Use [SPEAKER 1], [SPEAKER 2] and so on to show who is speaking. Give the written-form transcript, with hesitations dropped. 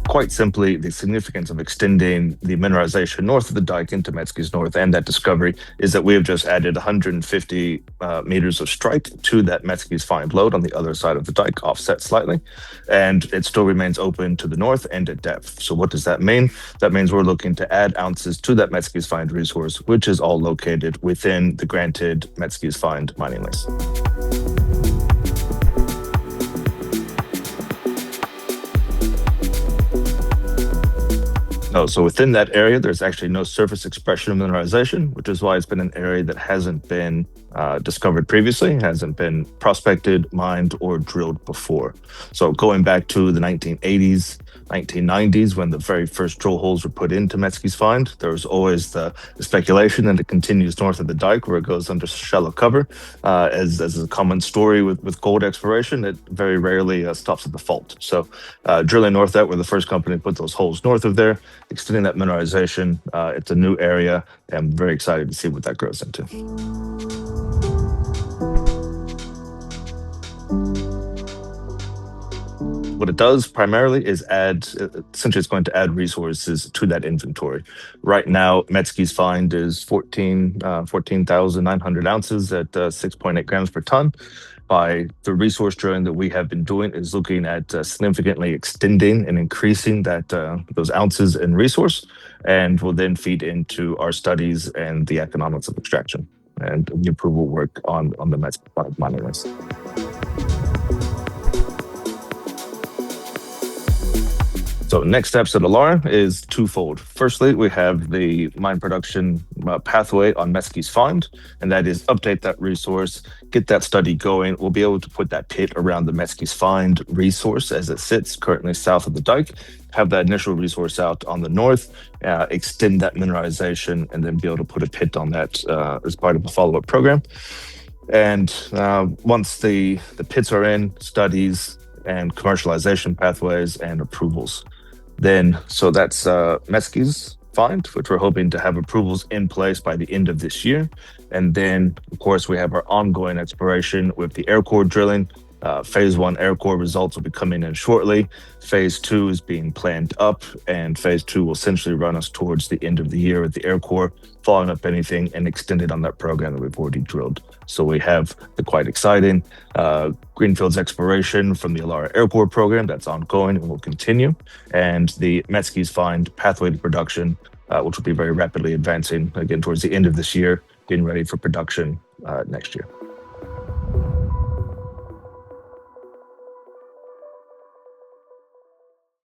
[SPEAKER 1] quite simply, the significance of extending the mineralization north of the Dyke into Metzke's North and that discovery is that we have just added 150 meters of strike to that Metzke's find lode on the other side of the Dyke, offset slightly, and it still remains open to the north and at depth. So what does that mean? That means we're looking to add ounces to that Metzke's find resource, which is all located within the granted Metzke's find mining lease. No, so within that area, there's actually no surface expression of mineralization, which is why it's been an area that hasn't been discovered previously, hasn't been prospected, mined, or drilled before. So going back to the 1980s, 1990s, when the very first drill holes were put into Metzke's find, there was always the speculation that it continues north of the Dyke, where it goes under shallow cover. As a common story with gold exploration, it very rarely stops at the fault. So drilling north out, we're the first company to put those holes north of there, extending that mineralization. It's a new area, and I'm very excited to see what that grows into. What it does primarily is essentially it's going to add resources to that inventory. Right now, Metzke's find is 14,900 ounces at 6.8 grams per ton. By the resource drilling that we have been doing is looking at significantly extending and increasing those ounces in resource, and will then feed into our studies and the economics of extraction and the approval work on the Metzke find mining lease. So next steps at Illaara is twofold. Firstly, we have the mine production pathway on Metzke's find, and that is update that resource, get that study going. We'll be able to put that pit around the Metzke's find resource as it sits currently south of the Dyke, have that initial resource out on the north, extend that mineralization, and then be able to put a pit on that as part of a follow-up program. And once the pits are in, studies and commercialization pathways and approvals. So that's Metzke's find, which we're hoping to have approvals in place by the end of this year. And then, of course, we have our ongoing exploration with the air core drilling. Phase 1 air core results will be coming in shortly. Phase 2 is being planned up, and Phase 2 will essentially run us towards the end of the year with the air core, following up anything and extended on that program that we've already drilled. So we have the quite exciting greenfields exploration from the Illaara Air Core program that's ongoing and will continue, and the Metzke's find pathway to production, which will be very rapidly advancing again towards the end of this year, getting ready for production next year.